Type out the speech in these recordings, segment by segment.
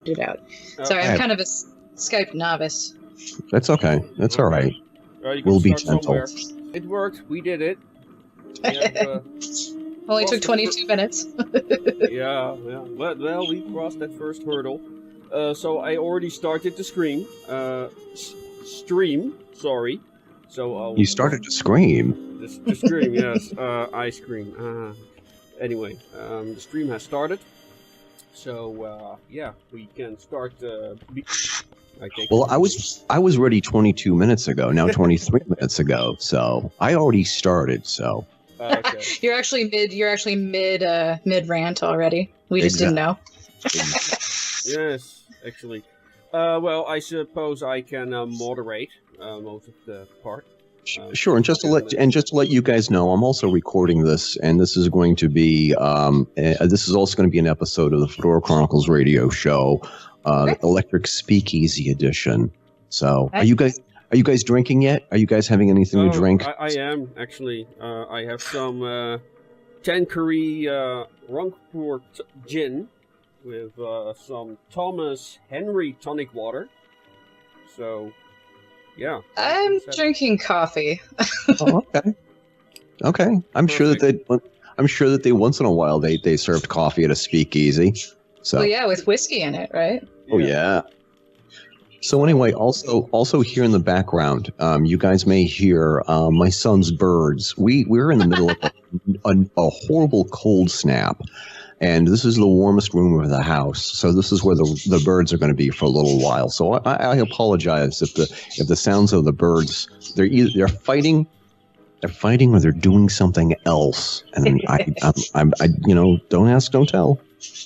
it out. Sorry, I'm kind of a Skype novice. That's okay. That's all right. We'll be gentle. Somewhere. It worked. We did it. Only took 22 minutes. yeah. Well, we crossed that first hurdle. So I already started to stream. Sorry. So you started to scream. The stream, yes. I scream. Anyway, the stream has started. So we can start. Well, I was ready 22 minutes ago. Now 23 minutes ago. So I already started. So. Okay. You're actually mid rant already. We just didn't know. Yes, actually. Well, I suppose I can moderate most of the part. Sure, and just to let you guys know, I'm also recording this, and this is going to be this is also going to be an episode of the Fedora Chronicles radio show, Electric Speakeasy edition. So, are you guys drinking yet? Are you guys having anything to drink? I am actually. I have some Tanqueray Rangpur gin with some Thomas Henry tonic water. So. Yeah. I'm drinking coffee. Oh, okay. I'm sure that they once in a while they served coffee at a speakeasy. So. Well, yeah, with whiskey in it, right? Oh yeah. So anyway, also here in the background, you guys may hear my son's birds. We're in the middle of a horrible cold snap. And this is the warmest room of the house, so this is where the birds are going to be for a little while. So I apologize if the sounds of the birds they're fighting, or they're doing something else. And I don't ask, don't tell.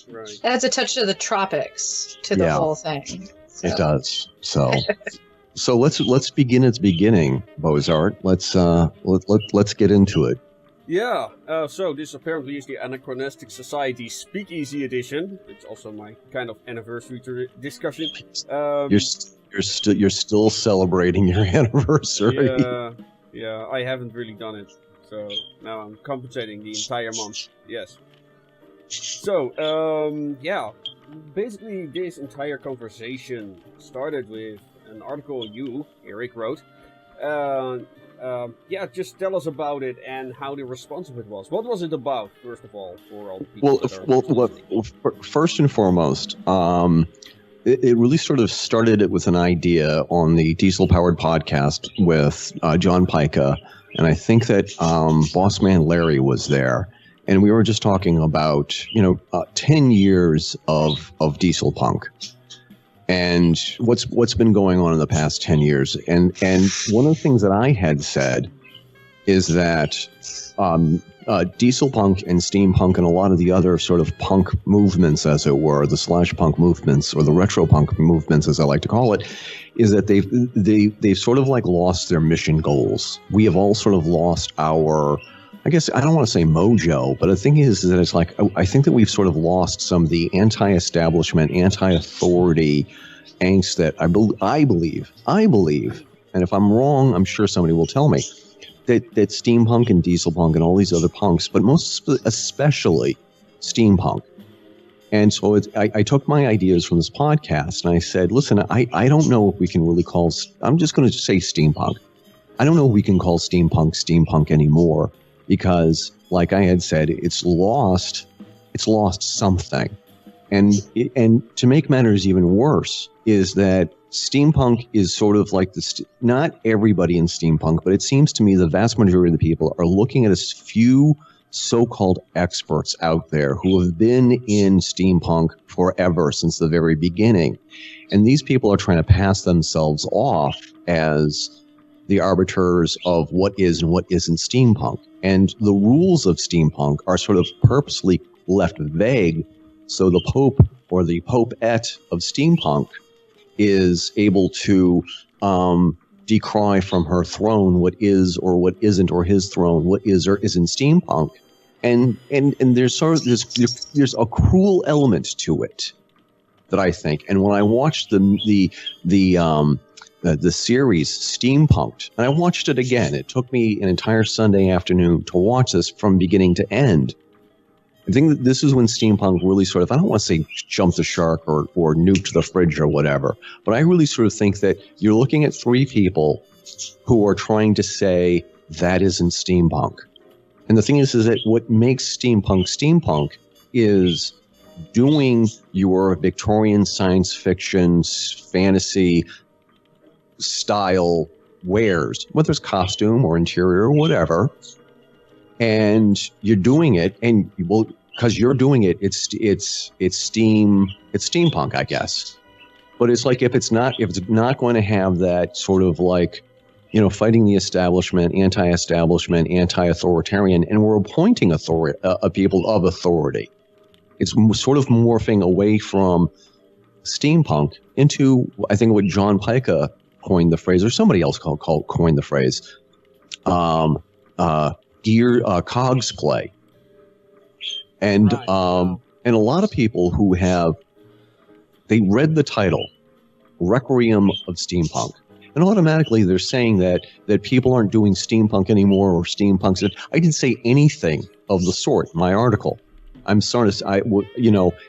Right. It adds a touch of the tropics to the whole thing. So. It does. So let's begin at the beginning, Bozart. Let's get into it. Yeah, so this apparently is the Anachronistic Society Speakeasy edition. It's also my kind of anniversary discussion. You're still celebrating your anniversary. Yeah, I haven't really done it, so now I'm compensating the entire month. Yes. So, basically this entire conversation started with an article Eric, wrote. Just tell us about it and how the response of it was. What was it about, first of all, for all the people? First and foremost, it really sort of started with an idea on the diesel-powered podcast with John Pica, and I think that Bossman Larry was there, and we were just talking about 10 years of diesel punk. And what's been going on in the past 10 years. And one of the things that I had said is that diesel punk and steampunk and a lot of the other sort of punk movements, as it were, the slash punk movements or the retropunk movements, as I like to call it, is that they've sort of like lost their mission goals. We have all sort of lost our, I guess I don't want to say mojo, but the thing is that it's like, I think that we've sort of lost some of the anti-establishment, anti-authority angst that I believe, and if I'm wrong, I'm sure somebody will tell me, that steampunk and diesel punk and all these other punks, but most especially steampunk. And so I took my ideas from this podcast and I said, listen, I don't know if we can really call, I'm just going to say steampunk. I don't know if we can call steampunk anymore. Because, like I had said, it's lost something, and to make matters even worse is that steampunk is sort of like not everybody in steampunk, but it seems to me the vast majority of the people are looking at a few so-called experts out there who have been in steampunk forever since the very beginning, and these people are trying to pass themselves off as the arbiters of what is and what isn't steampunk. And the rules of steampunk are sort of purposely left vague, so the Pope or the Pope-ette of steampunk is able to decry from her throne what is or what isn't, or his throne what is or isn't steampunk. And there's sort of there's a cruel element to it that I think. And when I watched the series Steampunked, and I watched it again. It took me an entire Sunday afternoon to watch this from beginning to end. I think that this is when steampunk really sort of, I don't want to say jumped the shark or nuked the fridge or whatever, but I really sort of think that you're looking at three people who are trying to say that isn't steampunk. And the thing is that what makes steampunk is doing your Victorian science fiction, fantasy style wares, whether it's costume or interior or whatever, and you're doing it, and because you're doing it, it's steampunk, I guess. But it's like if it's not going to have that sort of like, you know, fighting the establishment, anti-establishment, anti-authoritarian, and we're appointing people of authority. It's sort of morphing away from steampunk into, I think, what John Pica coined the phrase, or somebody else coined the phrase, cogs play. And and a lot of people who they read the title, Requiem of Steampunk, and automatically they're saying that people aren't doing steampunk anymore, or steampunks. I didn't say anything of the sort in my article. I'm sorry,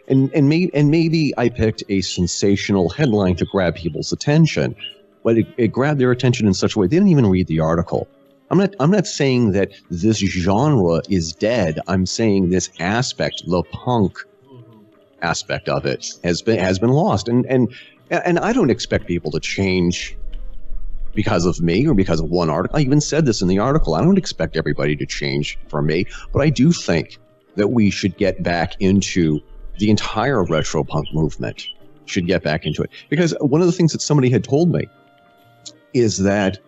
and maybe I picked a sensational headline to grab people's attention, but it grabbed their attention in such a way they didn't even read the article. I'm not saying that this genre is dead. I'm saying this aspect, the punk aspect of it, has been lost, and I don't expect people to change because of me or because of one article. I even said this in the article. I don't expect everybody to change for me, but I do think that we should get back into the entire retropunk movement. Should get back into it, because one of the things that somebody had told me is that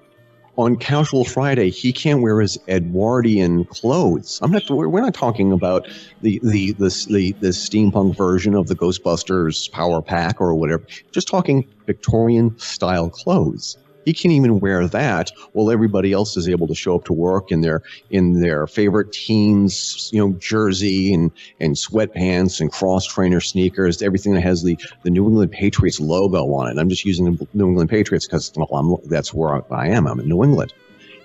on Casual Friday, he can't wear his Edwardian clothes. We're not talking about the steampunk version of the Ghostbusters Power Pack or whatever. Just talking Victorian style clothes. He can't even wear that while everybody else is able to show up to work in their favorite team's, jersey and sweatpants and cross trainer sneakers, everything that has the New England Patriots logo on it. I'm just using the New England Patriots because that's where I am. I'm in New England.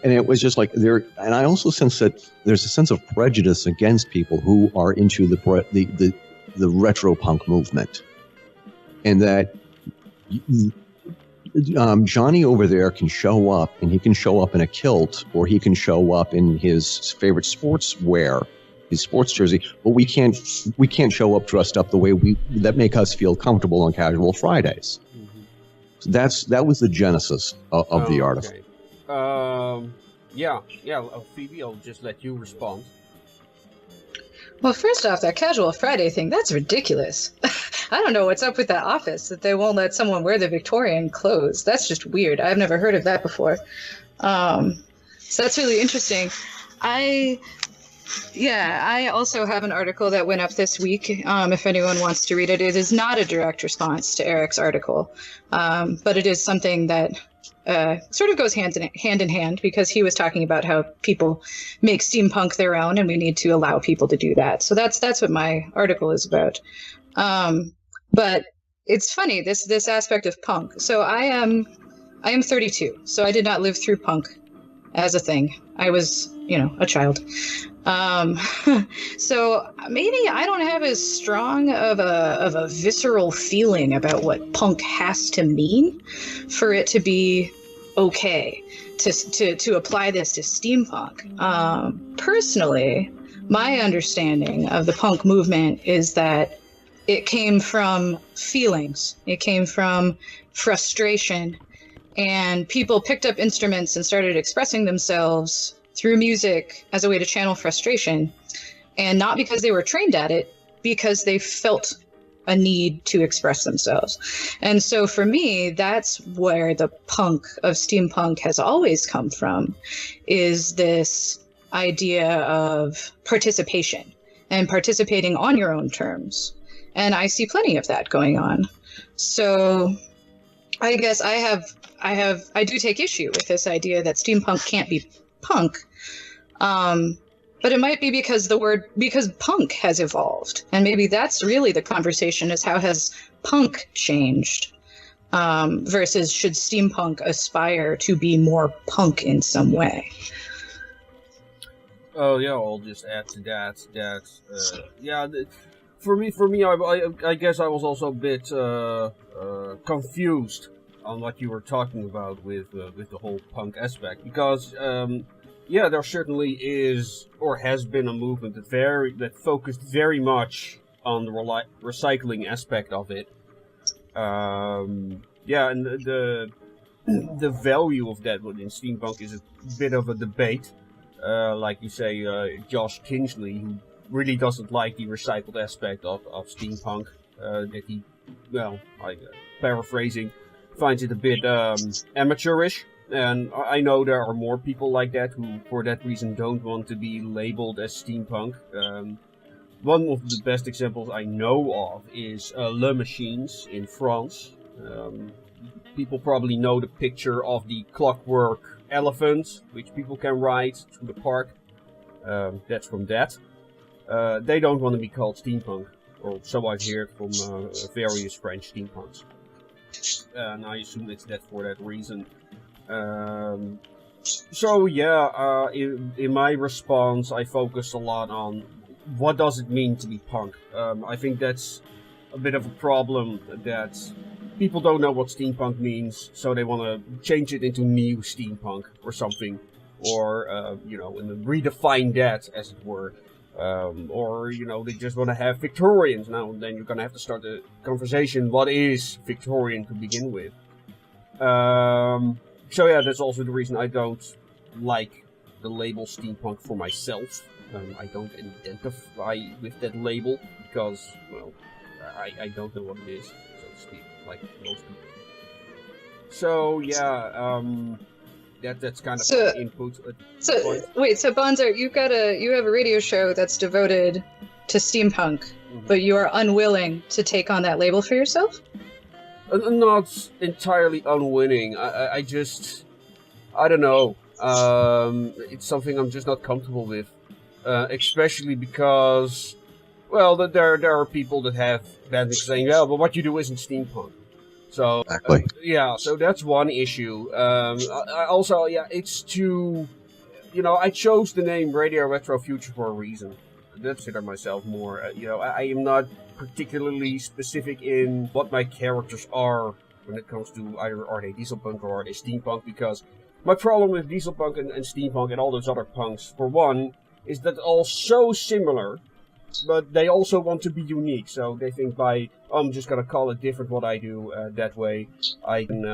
And it was just like and I also sense that there's a sense of prejudice against people who are into the retropunk movement, and that Johnny over there can show up, and he can show up in a kilt, or he can show up in his favorite sportswear, his sports jersey, but we can't show up dressed up the way that make us feel comfortable on Casual Fridays. Mm-hmm. So that was the genesis of the article. Phoebe, I'll just let you respond. Well, first off, that Casual Friday thing, that's ridiculous. I don't know what's up with that office, that they won't let someone wear the Victorian clothes. That's just weird. I've never heard of that before. So that's really interesting. I also have an article that went up this week, if anyone wants to read it. It is not a direct response to Eric's article, but it is something that sort of goes hand in hand, because he was talking about how people make steampunk their own, and we need to allow people to do that. So that's what my article is about. But it's funny, this aspect of punk. So I am 32, so I did not live through punk as a thing. I was, a child. So maybe I don't have as strong of a visceral feeling about what punk has to mean for it to be okay to apply this to steampunk. Personally, my understanding of the punk movement is that it came from feelings. It came from frustration, and people picked up instruments and started expressing themselves through music as a way to channel frustration, and not because they were trained at it, because they felt a need to express themselves. And so for me, that's where the punk of steampunk has always come from, is this idea of participation and participating on your own terms. And I see plenty of that going on. So I guess I do take issue with this idea that steampunk can't be punk. But it might be because punk has evolved. And maybe that's really the conversation, is how has punk changed? Versus should steampunk aspire to be more punk in some way? Oh yeah, I'll just add to that. For me, I guess I was also a bit confused on what you were talking about with the whole punk aspect, because there certainly is or has been a movement that focused very much on the recycling aspect of it. And the value of that in steampunk is a bit of a debate. Like you say, Josh Kingsley, who really doesn't like the recycled aspect of steampunk, that he, paraphrasing, finds it a bit amateurish. And I know there are more people like that who, for that reason, don't want to be labeled as steampunk. One of the best examples I know of is Le Machines in France. People probably know the picture of the clockwork elephant, which people can ride through the park. That's from that. They don't want to be called steampunk, or so I've heard from various French steampunks. And I assume it's that for that reason. In my response, I focused a lot on what does it mean to be punk. I think that's a bit of a problem, that people don't know what steampunk means, so they want to change it into new steampunk or something, or and redefine that, as it were. Or they just want to have Victorians. Now then you're going to have to start a conversation, what is Victorian to begin with? That's also the reason I don't like the label steampunk for myself. I don't identify with that label, because, I don't know what it is, so to speak, like most people. So, that's kind of input. So Bonzo, you have a radio show that's devoted to steampunk, but you are unwilling to take on that label for yourself? Not entirely unwilling. I don't know. It's something I'm just not comfortable with, especially because, there are people that have bad things saying, but what you do isn't steampunk. So, exactly. So that's one issue. It's too, I chose the name Radio Retro Future for a reason. I consider myself more, I am not particularly specific in what my characters are when it comes to either are they dieselpunk or are they steampunk, because my problem with dieselpunk and steampunk and all those other punks, for one, is that they're all so similar, but they also want to be unique. So they think I'm just gonna call it different what I do. That way I can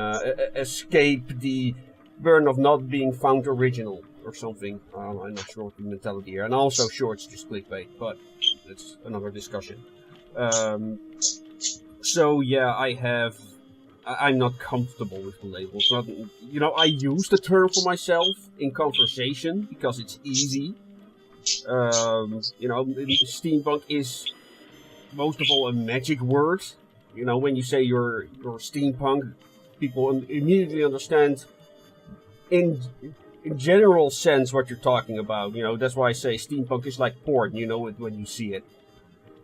escape the burden of not being found original or something. I'm not sure what the mentality here. And also, sure, it's just clickbait, but it's another discussion. I'm not comfortable with the label. It's not, I use the term for myself in conversation because it's easy. Steampunk is most of all a magic word. When you say you're steampunk, people immediately understand in general sense what you're talking about. That's why I say steampunk is like porn. You know it when you see it.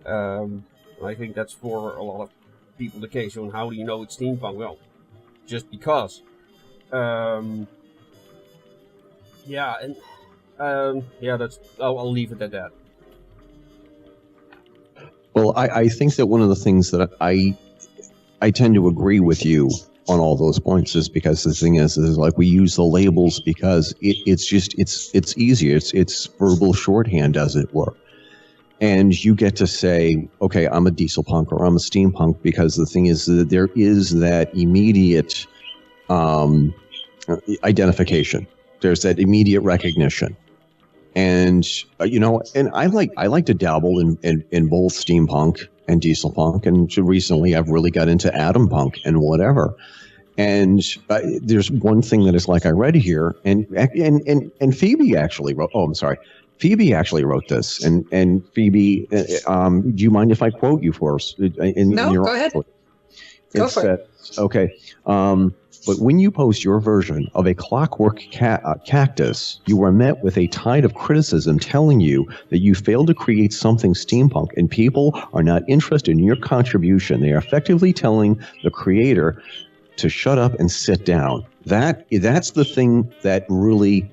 I think that's for a lot of people the case. And how do you know it's steampunk? Well, just because. I'll leave it at that. Well, I think that one of the things that I tend to agree with you on all those points is because the thing is like we use the labels because it's easier. It's verbal shorthand, as it were. And you get to say, okay, I'm a dieselpunk or I'm a steampunk, because the thing is that there is that immediate identification. There's that immediate recognition. And and I like to dabble in both steampunk and dieselpunk, and recently I've really got into atompunk and whatever. And there's one thing that is like I read here, and Phoebe actually wrote. Oh, I'm sorry, Phoebe actually wrote this. And Phoebe, do you mind if I quote you for us? No, go ahead. Go for it. Okay. But when you post your version of a clockwork cactus, you are met with a tide of criticism telling you that you failed to create something steampunk, and people are not interested in your contribution. They are effectively telling the creator to shut up and sit down. That's the thing that really,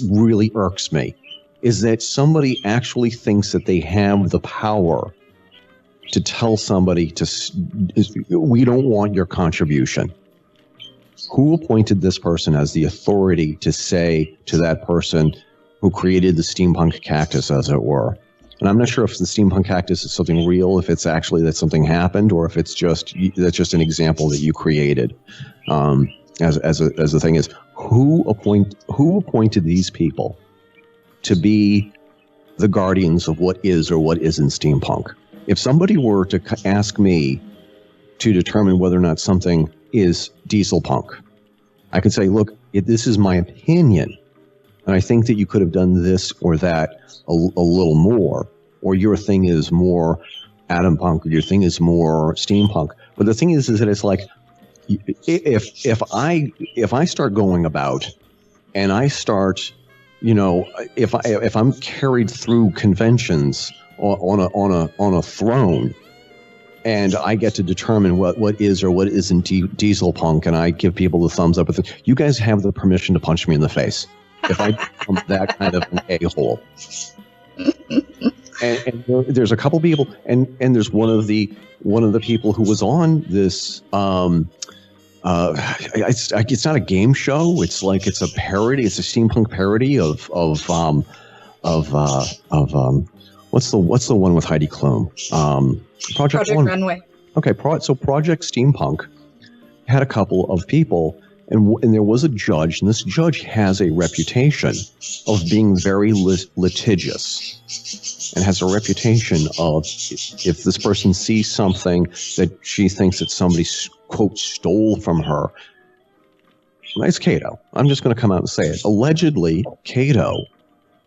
really irks me. is that somebody actually thinks that they have the power to tell somebody we don't want your contribution. Who appointed this person as the authority to say to that person who created the steampunk cactus, as it were? And I'm not sure if the steampunk cactus is something real, if it's actually that something happened, or if that's just an example that you created. As the thing is, who appointed these people to be the guardians of what is or what isn't steampunk? If somebody were to ask me to determine whether or not something is dieselpunk, I could say, look, this is my opinion, and I think that you could have done this or that a little more, or your thing is more atompunk, or your thing is more steampunk. But the thing is that it's like, if I start going about and I start, if I'm carried through conventions on a throne, and I get to determine what is or what isn't dieselpunk, and I give people the thumbs up with it, you guys have the permission to punch me in the face if I become that kind of an a-hole. And there's a couple people, and there's one of the people who was on this. It's not a game show. It's a parody. It's a steampunk parody of what's the one with Heidi Klum? Project Runway. Okay, so Project Steampunk had a couple of people, and there was a judge, and this judge has a reputation of being very litigious, and has a reputation of, if this person sees something that she thinks that somebody, quote, stole from her. It's Cato. I'm just going to come out and say it. Allegedly, Cato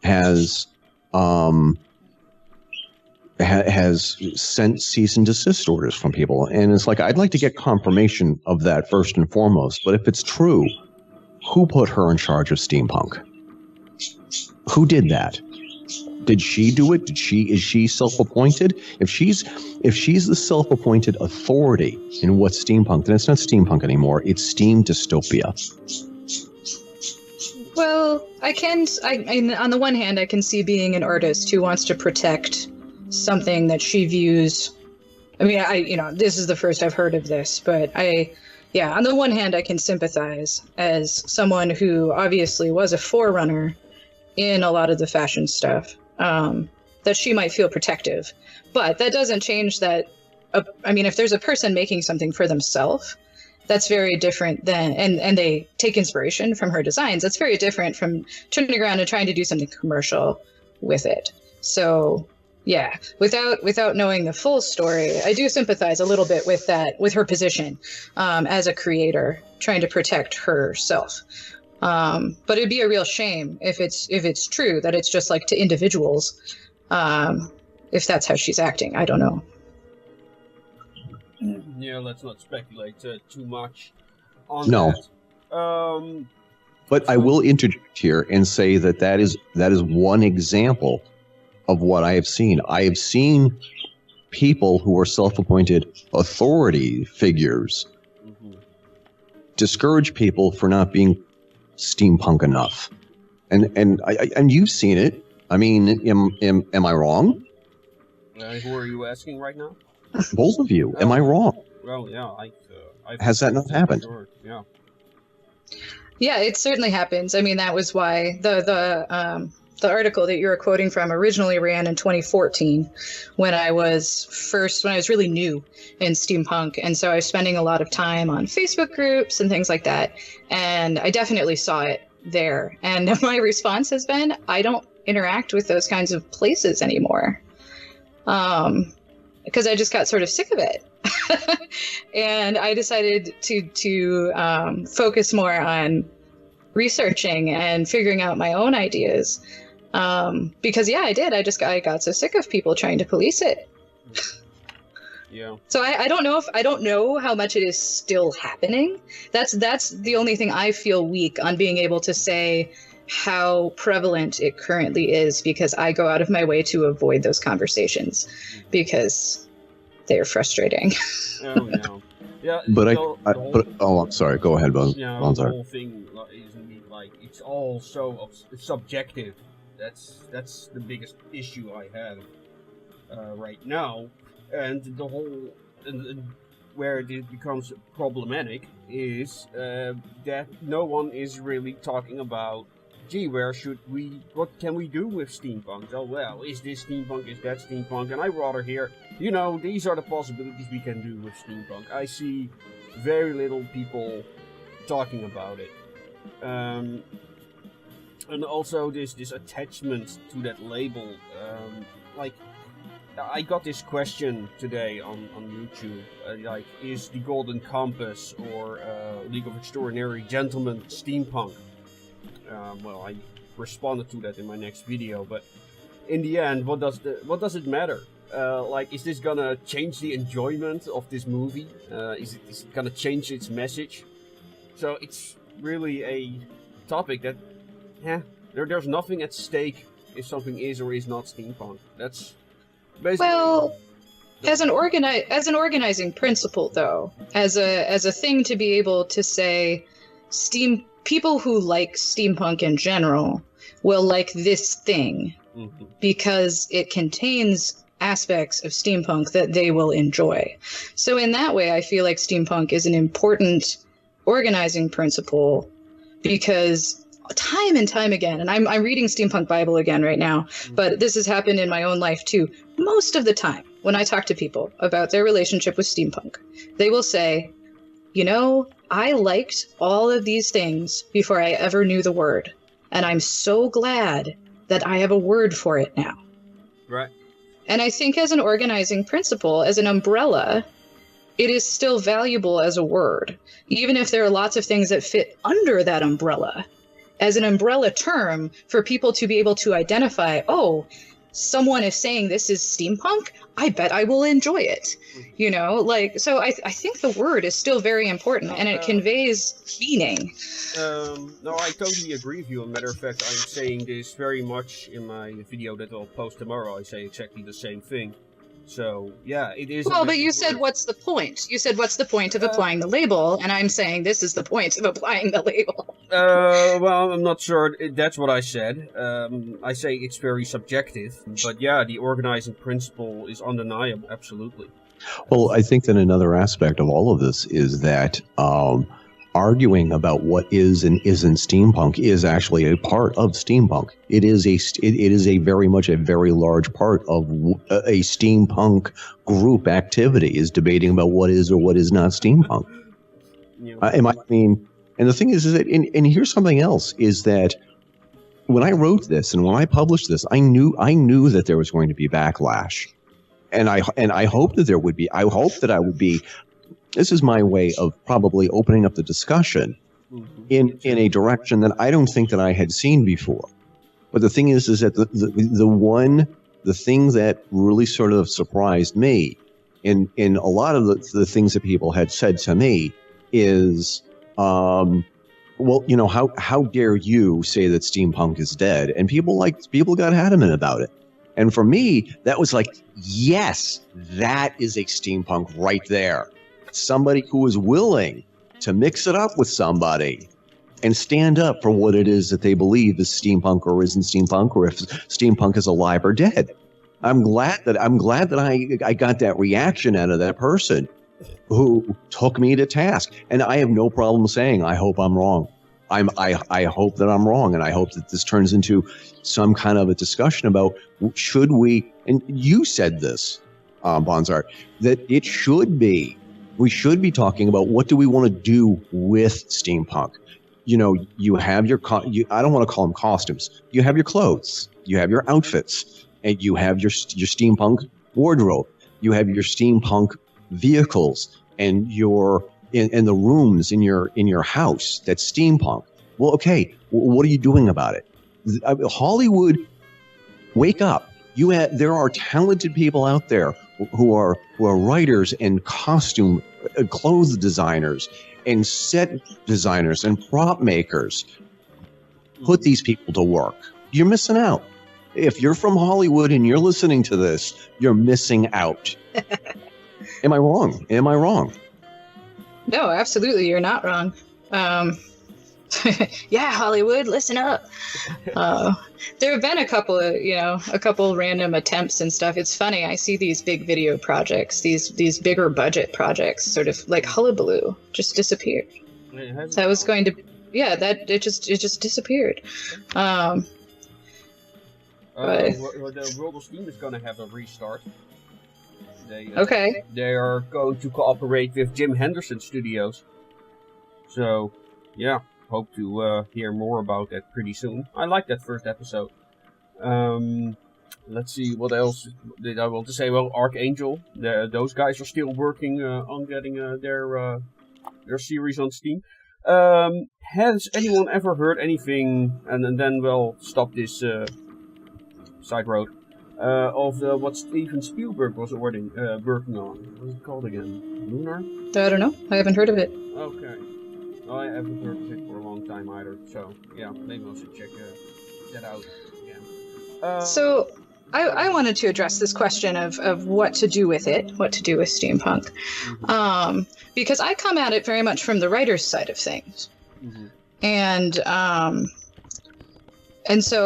has sent cease and desist orders from people. And it's like, I'd like to get confirmation of that first and foremost. But if it's true, who put her in charge of steampunk? Who did that? Did she do it? Is she self-appointed? If she's the self-appointed authority in what's steampunk, then it's not steampunk anymore. It's steam dystopia. Well, on the one hand, I can see being an artist who wants to protect something that she views. I mean, this is the first I've heard of this, but on the one hand, I can sympathize as someone who obviously was a forerunner in a lot of the fashion stuff, that she might feel protective. But that doesn't change that. If there's a person making something for themselves, that's very different than, and they take inspiration from her designs, that's very different from turning around and trying to do something commercial with it. So, yeah, without knowing the full story, I do sympathize a little bit with that, with her position as a creator, trying to protect herself. But it'd be a real shame if it's true that it's just like to individuals, if that's how she's acting. I don't know. Yeah, let's not speculate too much on that. But I will interject here and say that is one example of what I have seen. I have seen people who are self-appointed authority figures discourage people for not being steampunk enough, and you've seen it. I mean, am I wrong? Who are you asking right now? Both of you. Am I wrong? Well, yeah. Has that not happened? Sure. Yeah. Yeah, it certainly happens. I mean, that was why the article that you were quoting from originally ran in 2014, when I was really new in steampunk, and so I was spending a lot of time on Facebook groups and things like that, and I definitely saw it there. And my response has been, I don't interact with those kinds of places anymore, because I just got sort of sick of it. And I decided to focus more on researching and figuring out my own ideas. Because I did. I got so sick of people trying to police it. Yeah. So I don't know how much it is still happening. That's the only thing I feel weak on being able to say how prevalent it currently is, because I go out of my way to avoid those conversations because they're frustrating. Oh, no. Yeah. I'm sorry. Go ahead, Buzz. Yeah, the whole thing is like it's all so subjective. That's the biggest issue I have right now, and the whole and where it becomes problematic is that no one is really talking about, gee, what can we do with steampunk? Oh well, is this steampunk, is that steampunk? And I rather hear, these are the possibilities we can do with steampunk. I see very little people talking about it. And also this attachment to that label, I got this question today on YouTube, is the Golden Compass or League of Extraordinary Gentlemen steampunk? Well, I responded to that in my next video, but in the end, what does it matter? Is this gonna change the enjoyment of this movie? Is it gonna change its message? So it's really a topic that, there's nothing at stake if something is or is not steampunk. That's basically... Well, as an organizing principle, though, as a thing to be able to say, people who like steampunk in general will like this thing because it contains aspects of steampunk that they will enjoy. So in that way, I feel like steampunk is an important organizing principle, because time and time again, and I'm reading Steampunk Bible again right now, but this has happened in my own life too. Most of the time, when I talk to people about their relationship with steampunk, they will say, I liked all of these things before I ever knew the word, and I'm so glad that I have a word for it now. Right. And I think as an organizing principle, as an umbrella, it is still valuable as a word, even if there are lots of things that fit under that umbrella. As an umbrella term for people to be able to identify, oh, someone is saying this is steampunk, I bet I will enjoy it. So I think the word is still very important, and it conveys meaning. No, I totally agree with you. As a matter of fact, I'm saying this very much in my video that I'll post tomorrow. I say exactly the same thing. So, yeah, it is... Well, but you said, what's the point? You said, what's the point of applying the label? And I'm saying this is the point of applying the label. Well, I'm not sure that's what I said. I say it's very subjective. But yeah, the organizing principle is undeniable, absolutely. Well, I think that another aspect of all of this is that arguing about what is and isn't steampunk is actually a part of steampunk. It is a very much a very large part of a steampunk group activity, is debating about what is or what is not steampunk. And the thing is that, and here's something else, is that when I wrote this and when I published this, I knew that there was going to be backlash, and I hoped that there would be. I hoped that I would be. This is my way of probably opening up the discussion in a direction that I don't think that I had seen before. But the thing is that the thing that really sort of surprised me in a lot of the things that people had said to me is, how dare you say that steampunk is dead? And people got adamant about it. And for me, that was like, yes, that is a steampunk right there. Somebody who is willing to mix it up with somebody and stand up for what it is that they believe is steampunk or isn't steampunk, or if steampunk is alive or dead. I'm glad that I got that reaction out of that person who took me to task. And I have no problem saying, I hope I'm wrong. I hope that I'm wrong, and I hope that this turns into some kind of a discussion about, should we, and you said this, Bonzart, that it should be, we should be talking about what do we want to do with steampunk. You have your, I don't want to call them costumes. You have your clothes, you have your outfits, and you have your steampunk wardrobe. You have your steampunk vehicles and in the rooms in your house that's steampunk. Well, okay, what are you doing about it? Hollywood, wake up! There are talented people out there who are writers and costume clothes designers and set designers and prop makers. Put these people to work. You're missing out. If you're from Hollywood and you're listening to this, you're missing out. Am I wrong? No, absolutely, you're not wrong. Yeah, Hollywood, listen up. There have been a couple random attempts and stuff. It's funny. I see these big video projects, these bigger budget projects, sort of like hullabaloo, just disappeared. That was going to, that it just disappeared. The World of Steam is going to have a restart. They are going to cooperate with Jim Henderson Studios. So, yeah, hope to hear more about that pretty soon. I like that first episode. Let's see, what else did I want to say? Well, Archangel, those guys are still working on getting their series on Steam. Has anyone ever heard anything, and then we'll stop this side road, of what Steven Spielberg was already working on? What is it called again? Lunar? I don't know. I haven't heard of it. Okay. Well, I haven't heard of it for a long time either, so yeah, maybe I should check that out again. So, I wanted to address this question of what to do with it, what to do with steampunk, because I come at it very much from the writer's side of things, and so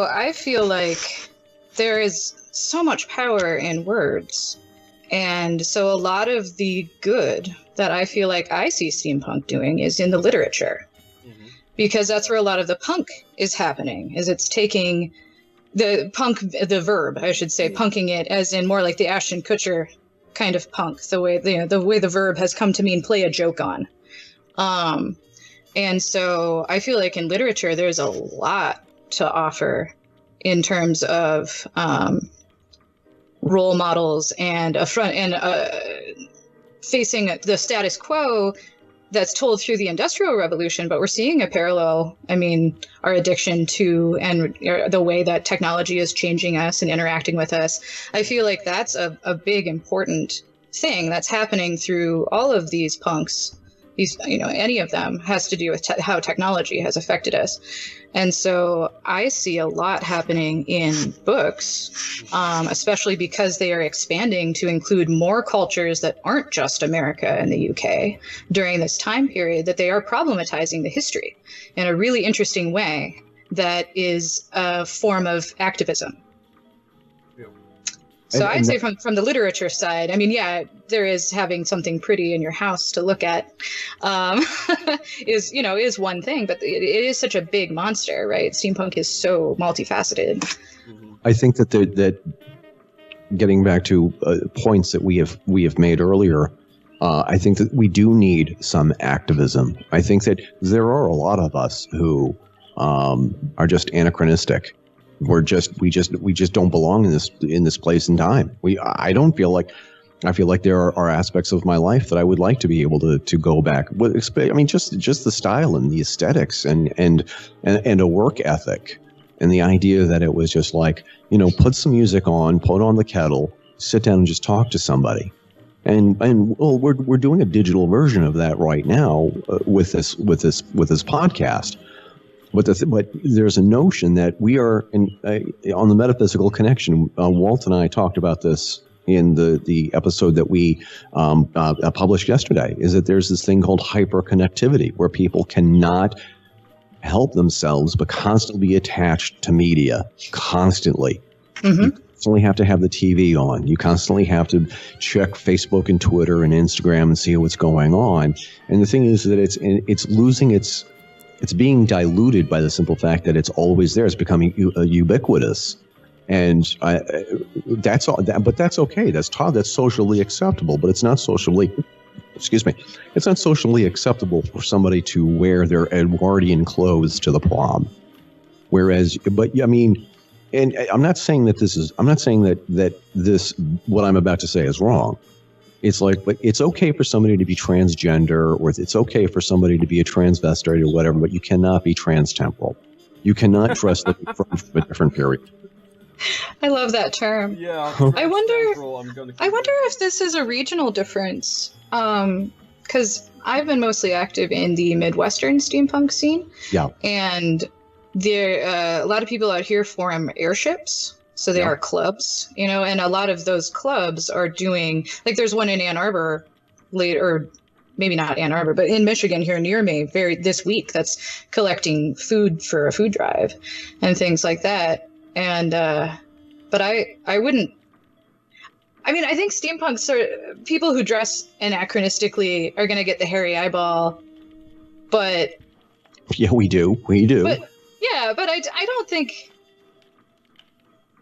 I feel like there is so much power in words, and so a lot of the good that I feel like I see steampunk doing is in the literature, because that's where a lot of the punk is happening, is it's taking the punk, the verb, I should say, punking it as in more like the Ashton Kutcher kind of punk, the way the verb has come to mean play a joke on. And so I feel like in literature, there's a lot to offer in terms of role models and facing the status quo that's told through the Industrial Revolution, but we're seeing a parallel. I mean, our addiction to and the way that technology is changing us and interacting with us. I feel like that's a big, important thing that's happening through all of these punks. These, any of them has to do with how technology has affected us. And so I see a lot happening in books, especially because they are expanding to include more cultures that aren't just America and the UK during this time period, that they are problematizing the history in a really interesting way that is a form of activism. So I'd say from the literature side, I mean, yeah, there is having something pretty in your house to look at is one thing, but it is such a big monster, right? Steampunk is so multifaceted. I think that getting back to points that we have made earlier, I think that we do need some activism. I think that there are a lot of us who are just anachronistic. We just don't belong in this place and time. I feel like there are aspects of my life that I would like to be able to go back. I mean, just the style and the aesthetics and a work ethic, and the idea that it was just like, put some music on, put on the kettle, sit down and just talk to somebody. And well, we're doing a digital version of that right now with this podcast. But there's a notion that we are on the metaphysical connection. Walt and I talked about this in the episode that we published yesterday, is that there's this thing called hyperconnectivity, where people cannot help themselves but constantly be attached to media, constantly. You constantly have to have the TV on. You constantly have to check Facebook and Twitter and Instagram and see what's going on. And the thing is that it's losing it's being diluted by the simple fact that it's always there. It's becoming ubiquitous, and that's all. But that's okay. That's socially acceptable. But it's not socially. Excuse me. It's not socially acceptable for somebody to wear their Edwardian clothes to the prom. Whereas, but I mean, and I'm not saying that this is. I'm not saying that this what I'm about to say is wrong. It's like, but it's okay for somebody to be transgender, or it's okay for somebody to be a transvestite or whatever, but you cannot be transtemporal. You cannot dress like from a different period. I love that term. Yeah. I wonder if this is a regional difference, because I've been mostly active in the Midwestern steampunk scene. Yeah. And there a lot of people out here form airships. So they are clubs, and a lot of those clubs are doing, like there's one in Ann Arbor maybe not Ann Arbor, but in Michigan here near me, this week, that's collecting food for a food drive and things like that. And but I wouldn't. I mean, I think steampunk people who dress anachronistically are going to get the hairy eyeball, but yeah, we do. But yeah, but I don't think.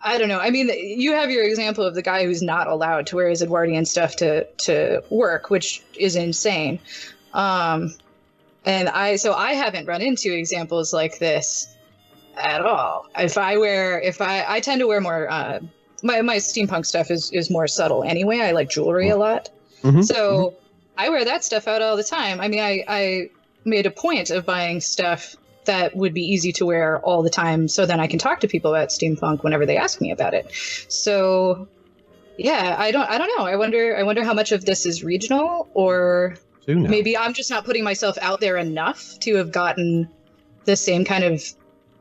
I don't know. I mean, you have your example of the guy who's not allowed to wear his Edwardian stuff to work, which is insane. And I haven't run into examples like this at all. I tend to wear more, my steampunk stuff is more subtle anyway. I like jewelry a lot. Mm-hmm. So I wear that stuff out all the time. I mean, I made a point of buying stuff that would be easy to wear all the time, so then I can talk to people about steampunk whenever they ask me about it. So, yeah, I don't know. I wonder how much of this is regional, or maybe I'm just not putting myself out there enough to have gotten the same kind of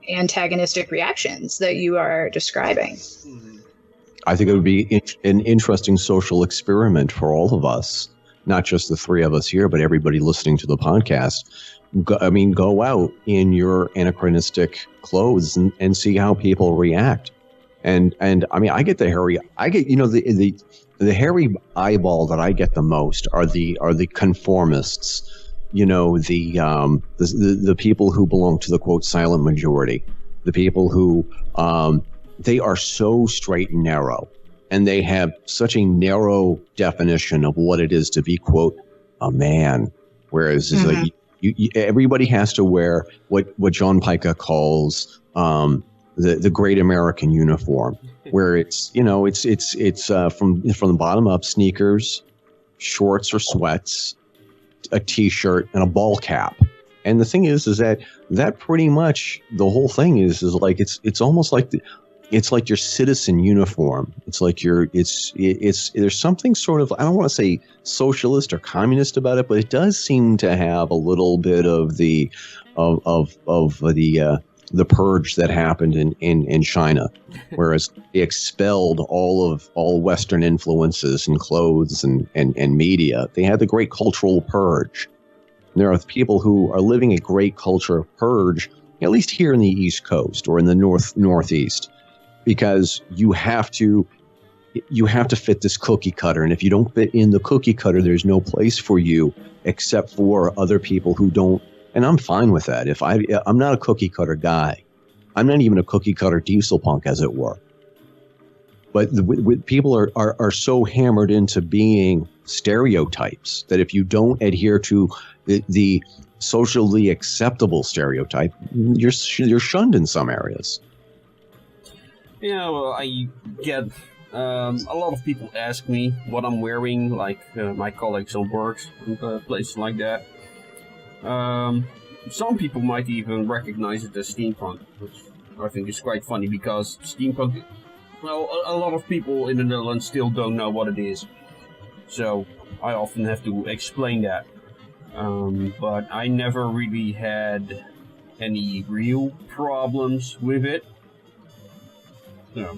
antagonistic reactions that you are describing. I think it would be an interesting social experiment for all of us, not just the three of us here, but everybody listening to the podcast. Go out in your anachronistic clothes and see how people react. And I mean, I get the hairy eyeball that I get the most are the conformists. You know, the people who belong to the quote silent majority, the people who they are so straight and narrow, and they have such a narrow definition of what it is to be quote a man, whereas everybody has to wear what John Pica calls the great American uniform, where it's from the bottom up, sneakers, shorts or sweats, a t-shirt, and a ball cap. And the thing is that pretty much the whole thing is like it's almost like it's like your citizen uniform. It's like there's something sort of, I don't want to say socialist or communist about it, but it does seem to have a little bit of the purge that happened in China, whereas they expelled all Western influences in clothes and media. They had the great cultural purge. And there are people who are living a great culture purge, at least here in the East Coast or in the Northeast. Because you have to fit this cookie cutter, and if you don't fit in the cookie cutter, there's no place for you except for other people who don't. And I'm fine with that. I'm not a cookie cutter guy, I'm not even a cookie cutter diesel punk, as it were. But people are so hammered into being stereotypes that if you don't adhere to the socially acceptable stereotype, you're shunned in some areas. Yeah, well, I get a lot of people ask me what I'm wearing, like my colleagues on work and places like that. Some people might even recognize it as steampunk, which I think is quite funny because steampunk, well, a lot of people in the Netherlands still don't know what it is. So I often have to explain that. But I never really had any real problems with it. Yeah.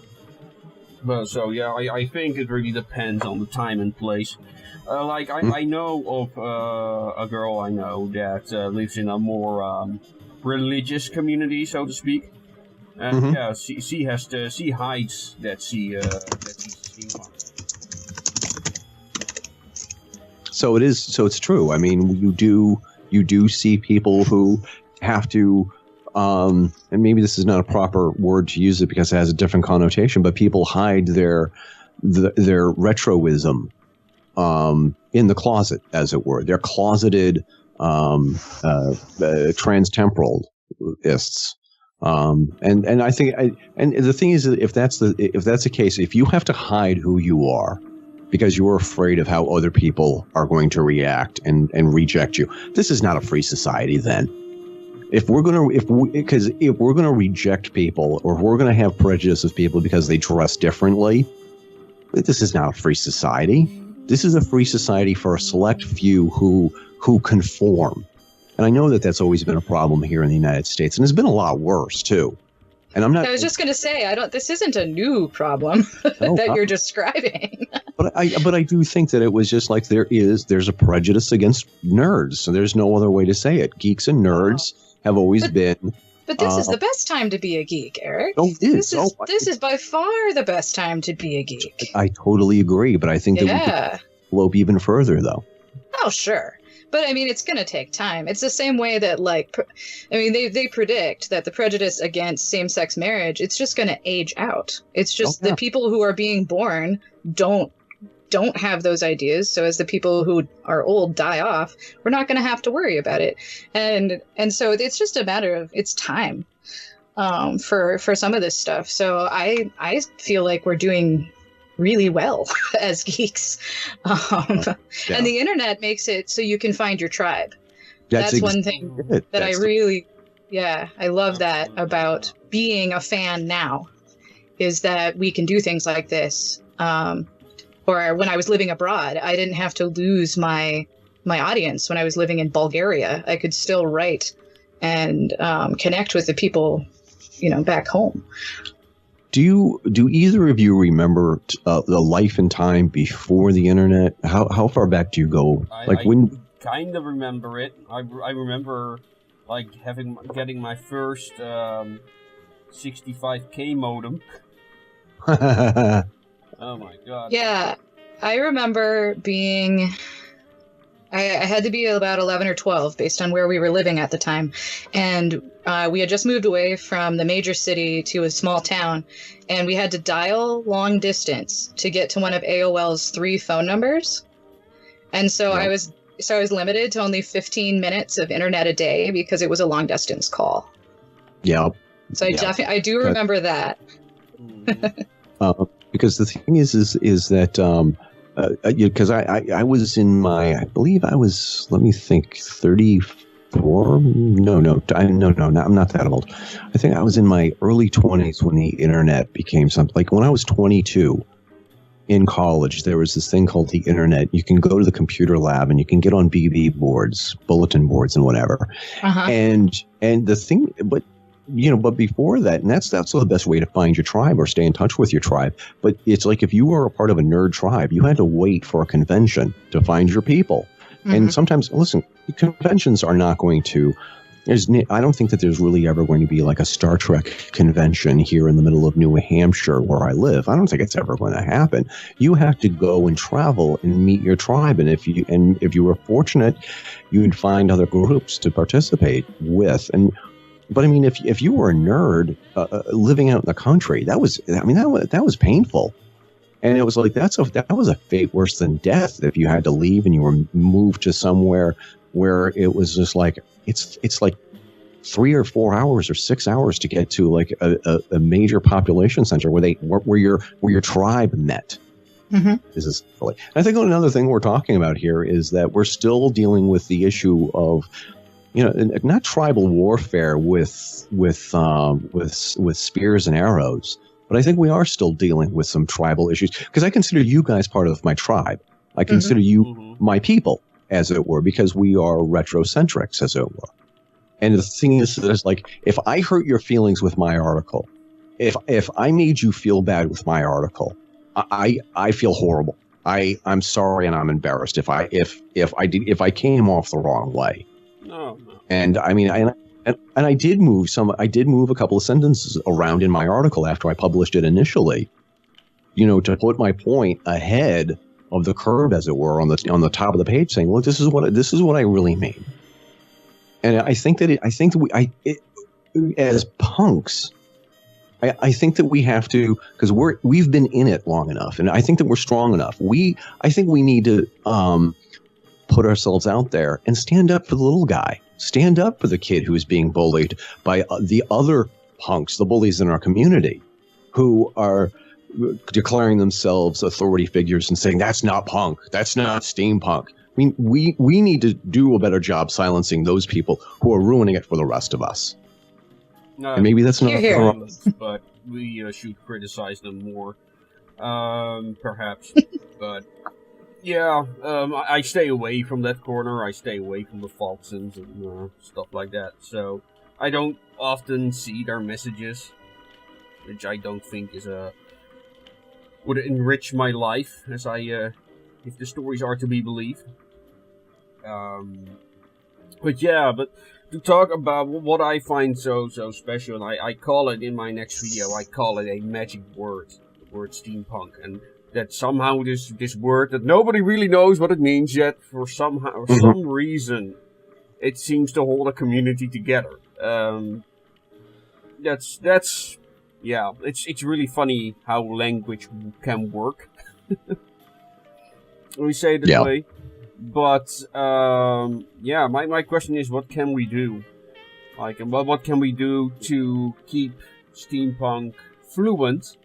But so yeah, I think it really depends on the time and place. I know of a girl I know that lives in a more religious community, so to speak. And yeah, she hides that she's steampunk. So it's true. I mean, you do see people who have to. And maybe this is not a proper word to use it because it has a different connotation, but people hide their retroism in the closet, as it were. They're closeted transtemporalists. And I think and the thing is, if that's the case, if you have to hide who you are because you're afraid of how other people are going to react and reject you, this is not a free society then. If we're gonna reject people, or if we're gonna have prejudice of people because they dress differently, this is not a free society. This is a free society for a select few who conform. And I know that that's always been a problem here in the United States, and it's been a lot worse too. And I'm not. I was just going to say, this isn't a new problem that you're describing. But I do think that it was just like there's a prejudice against nerds. So there's no other way to say it. Geeks and nerds have always been. But this is the best time to be a geek, Eric. Oh, it is. This is by far the best time to be a geek. I totally agree, but I think that we could slope even further, though. Oh, sure. But, I mean, it's going to take time. It's the same way that, like, I mean, they predict that the prejudice against same-sex marriage, it's just going to age out. It's just the people who are being born don't have those ideas. So as the people who are old die off, we're not going to have to worry about it. And so it's just a matter of it's time for some of this stuff. So I feel like we're doing really well as geeks. And the internet makes it so you can find your tribe. That's one thing that I really, I love that about being a fan now, is that we can do things like this. Or when I was living abroad, I didn't have to lose my audience. When I was living in Bulgaria, I could still write and connect with the people, back home. Do either of you remember the life and time before the internet? How far back do you go? I kind of remember it. I remember like getting my first 65K modem. Oh my god. Yeah, I remember being. I had to be about 11 or 12 based on where we were living at the time. And we had just moved away from the major city to a small town. And we had to dial long distance to get to one of AOL's 3 phone numbers. And so I was limited to only 15 minutes of internet a day because it was a long distance call. Yeah. So I do remember that. Because the thing is that because I was in I believe I was, let me think, 34. No, I'm not that old. I think I was in my early 20s when the internet became something. Like when I was 22 in college, there was this thing called the internet. You can go to the computer lab and you can get on BB boards, bulletin boards, and whatever. And the thing, but before that, and that's the best way to find your tribe or stay in touch with your tribe. But it's like if you were a part of a nerd tribe, you had to wait for a convention to find your people. And sometimes, listen, conventions are not going to. I don't think that there's really ever going to be like a Star Trek convention here in the middle of New Hampshire where I live. I don't think it's ever going to happen. You have to go and travel and meet your tribe, and if you were fortunate, you'd find other groups to participate with. But I mean, if you were a nerd living out in the country, that was painful, and it was like that was a fate worse than death. If you had to leave and you were moved to somewhere where it was just like it's like 3 or 4 hours or 6 hours to get to like a major population center where your tribe met. This is silly. I think another thing we're talking about here is that we're still dealing with the issue of. Not tribal warfare with spears and arrows, but I think we are still dealing with some tribal issues because I consider you guys part of my tribe. I consider you my people, as it were, because we are retrocentrics, as it were. And the thing is like, if I hurt your feelings with my article, if I made you feel bad with my article, I feel horrible. I'm sorry and I'm embarrassed if I came off the wrong way. No. And I mean, I did move a couple of sentences around in my article after I published it initially, to put my point ahead of the curve, as it were, on the top of the page, saying, "Look, this is what I really mean." And I think that as punks, I think that we have to, because we've been in it long enough, and I think that we're strong enough. I think we need to put ourselves out there and stand up for the little guy. Stand up for the kid who is being bullied by the other punks, the bullies in our community, who are declaring themselves authority figures and saying, that's not punk, that's not steampunk. I mean, we need to do a better job silencing those people who are ruining it for the rest of us. And maybe that's not but we should criticize them more, perhaps. But yeah, I stay away from that corner. I stay away from the Falksons and stuff like that. So I don't often see their messages. which I don't think would enrich my life, as if the stories are to be believed. But to talk about what I find so special, and I call it in my next video, I call it a magic word, the word steampunk, and that somehow this word that nobody really knows what it means yet, for some reason, it seems to hold a community together. It's really funny how language can work. We say it this way. But, my question is, what can we do? Like, what can we do to keep steampunk fluent,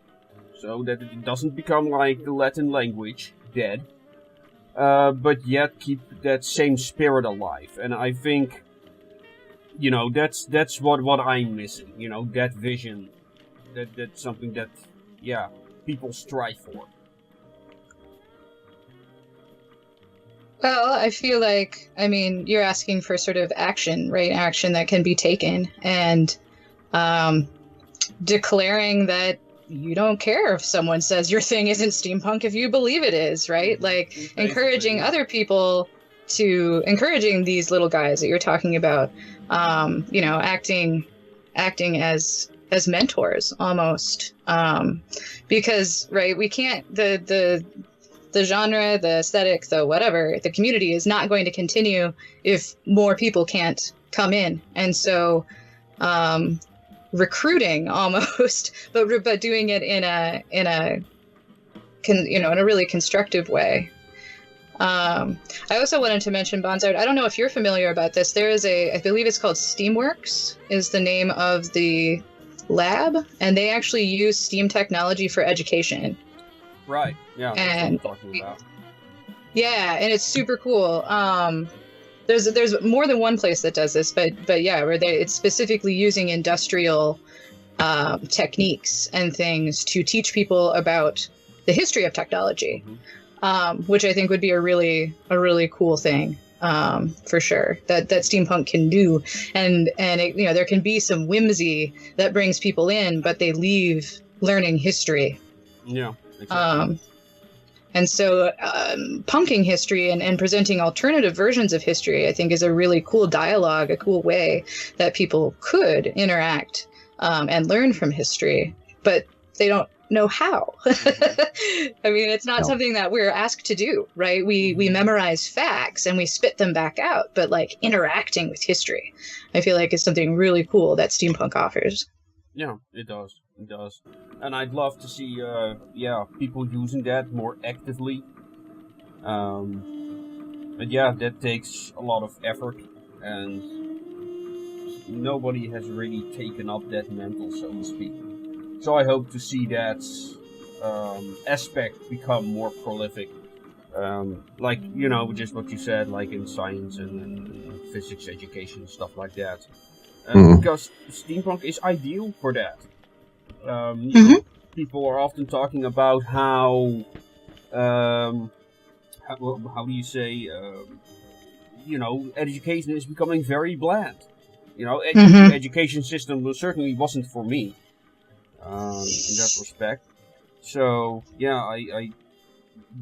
so that it doesn't become like the Latin language, dead, but yet keep that same spirit alive? And I think, that's what I'm missing, that vision, that's something that, people strive for. Well, I feel like, you're asking for sort of action, right? Action that can be taken, and declaring that you don't care if someone says your thing isn't steampunk if you believe it is, right? Like, basically, encouraging other people encouraging these little guys that you're talking about, acting as mentors almost, because, right, we can't, the genre, the aesthetic, the whatever, the community is not going to continue if more people can't come in. And so, recruiting almost, but doing it in a really constructive way. I also wanted to mention, Bonsard, I don't know if you're familiar about this. There is I believe it's called Steamworks is the name of the lab, and they actually use Steam technology for education. Right. Yeah. And that's what I'm talking about. Yeah, and it's super cool. There's more than one place that does this, but where it's specifically using industrial techniques and things to teach people about the history of technology, which I think would be a really cool thing, for sure, that steampunk can do, and it, there can be some whimsy that brings people in, but they leave learning history. Yeah. Exactly. And so punking history and presenting alternative versions of history, I think, is a really cool dialogue, a cool way that people could interact and learn from history, but they don't know how. It's not something that we're asked to do, right? We memorize facts and we spit them back out, but like interacting with history, I feel like is something really cool that steampunk offers. Yeah, it does. It does. And I'd love to see, people using that more actively. But that takes a lot of effort, and nobody has really taken up that mantle, so to speak. So I hope to see that aspect become more prolific. Just what you said, like in science and physics education, stuff like that. Because steampunk is ideal for that. People are often talking about how do you say, education is becoming very bland. The education system certainly wasn't for me in that respect. So, I'd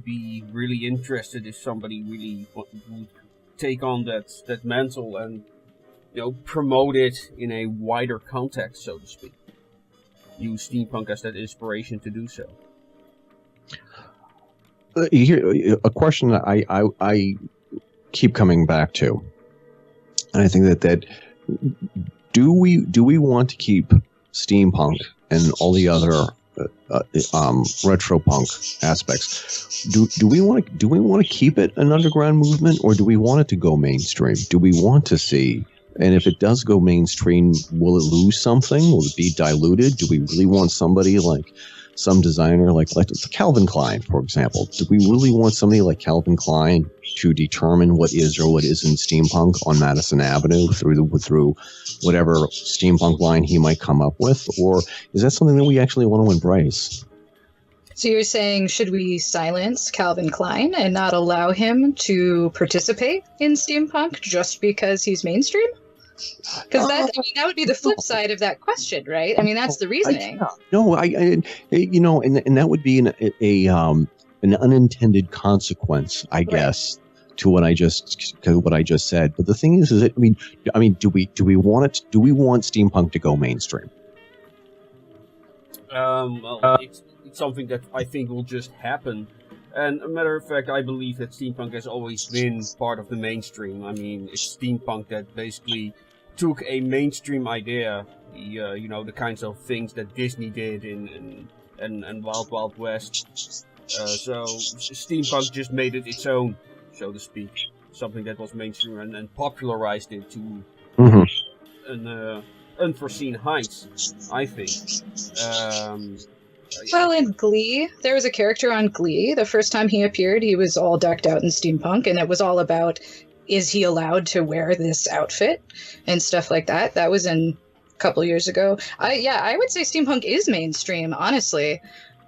be really interested if somebody really would take on that mantle and promote it in a wider context, so to speak. Use steampunk as that inspiration to do so. A question that I keep coming back to, and I think that do we want to keep steampunk and all the other retropunk aspects? Do we want to keep it an underground movement, or do we want it to go mainstream? Do we want to see? And if it does go mainstream, will it lose something? Will it be diluted? Do we really want somebody like some designer like Calvin Klein, for example? Do we really want somebody like Calvin Klein to determine what is or what isn't steampunk on Madison Avenue through whatever steampunk line he might come up with? Or is that something that we actually want to embrace? So you're saying, should we silence Calvin Klein and not allow him to participate in steampunk just because he's mainstream? Because that would be the flip side of that question, right? I mean, that's the reasoning. And that would be an unintended consequence, I guess, to what I just said. But the thing is that I mean, do we want it? Do we want steampunk to go mainstream? It's something that I think will just happen. And a matter of fact, I believe that steampunk has always been part of the mainstream. I mean, it's steampunk that basically took a mainstream idea, the kinds of things that Disney did in Wild Wild West. So steampunk just made it its own, so to speak, something that was mainstream and popularized it to an unforeseen heights, I think. Well, in Glee, there was a character on Glee. The first time he appeared, he was all decked out in steampunk, and it was all about, is he allowed to wear this outfit and stuff like that. That was a couple years ago. I would say steampunk is mainstream, honestly.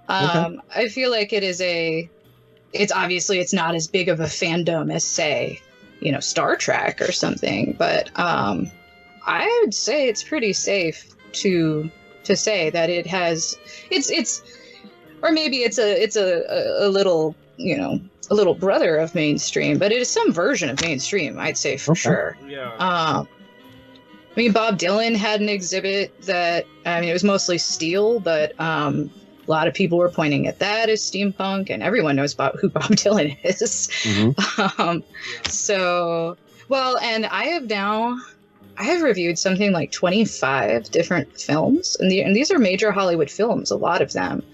I feel like it's obviously it's not as big of a fandom as, say, Star Trek or something, but I would say it's pretty safe to say that it has or maybe it's a little a little brother of mainstream, but it is some version of mainstream, I'd say, for sure. Yeah. I mean, Bob Dylan had an exhibit that, it was mostly steel, but a lot of people were pointing at that as steampunk, and everyone knows who Bob Dylan is. And I have reviewed something like 25 different films, and these are major Hollywood films, a lot of them,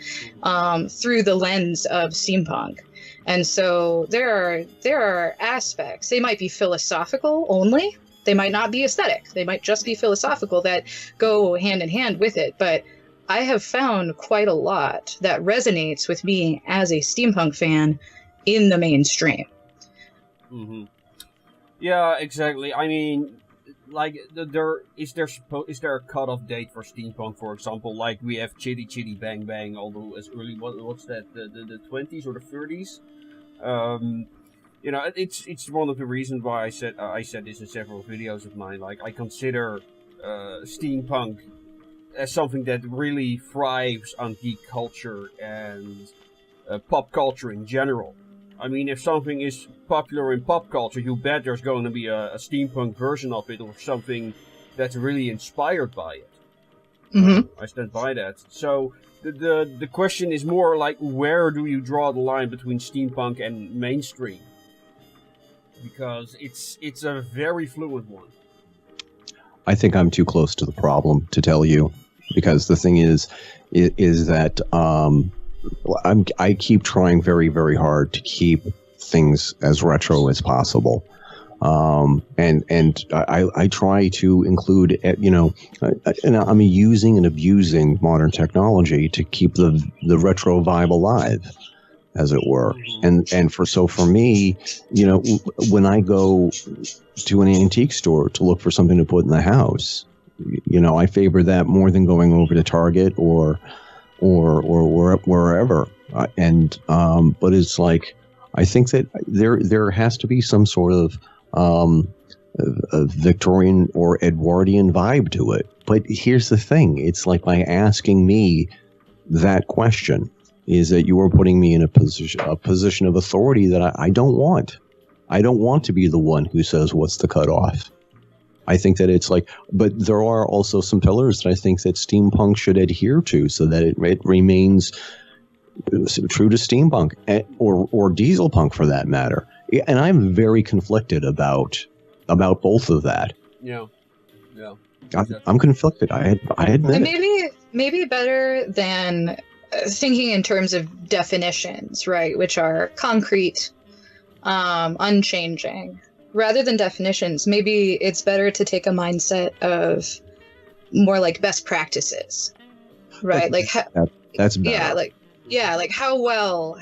through the lens of steampunk. And so there are aspects. They might be philosophical only. They might not be aesthetic. They might just be philosophical that go hand in hand with it. But I have found quite a lot that resonates with me as a steampunk fan in the mainstream. Mm-hmm. Yeah, exactly. I mean, like, is there a cutoff date for steampunk, for example? Like, we have Chitty Chitty Bang Bang, although as early, what's that, the 20s or the 30s? It's one of the reasons why I said this in several videos of mine. Like, I consider steampunk as something that really thrives on geek culture and pop culture in general. I mean, if something is popular in pop culture, you bet there's going to be a steampunk version of it, or something that's really inspired by it. Mm-hmm. I stand by that. So the question is more like, where do you draw the line between steampunk and mainstream? Because it's a very fluid one. I think I'm too close to the problem to tell you, because the thing is that I keep trying very, very hard to keep things as retro as possible. And I try to include, and I'm using and abusing modern technology to keep the retro vibe alive, as it were. And for me, when I go to an antique store to look for something to put in the house, I favor that more than going over to Target or wherever. But it's like, I think that there has to be some sort of a Victorian or Edwardian vibe to it. But here's the thing: it's like, by asking me that question, is that you are putting me in a position of authority that I don't want. I don't want to be the one who says what's the cutoff. I think that it's like, but there are also some pillars that I think that steampunk should adhere to, so that it remains true to steampunk, or dieselpunk for that matter. And I'm very conflicted about both of that. Yeah. I'm conflicted. I admit it. Maybe better than thinking in terms of definitions, right, which are concrete, unchanging. Rather than definitions, maybe it's better to take a mindset of more like best practices, right? That's better. Like how well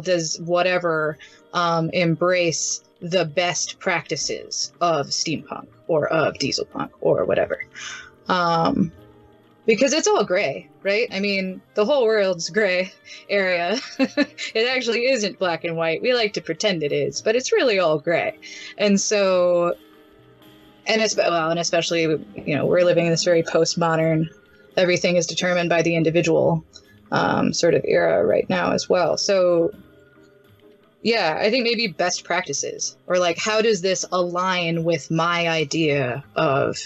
does whatever embrace the best practices of steampunk or of dieselpunk or whatever. Because it's all gray, right? I mean, the whole world's gray area. It actually isn't black and white. We like to pretend it is, but it's really all gray. And so and especially, we're living in this very postmodern, everything is determined by the individual sort of era right now as well. So yeah, I think maybe best practices, or like, how does this align with my idea of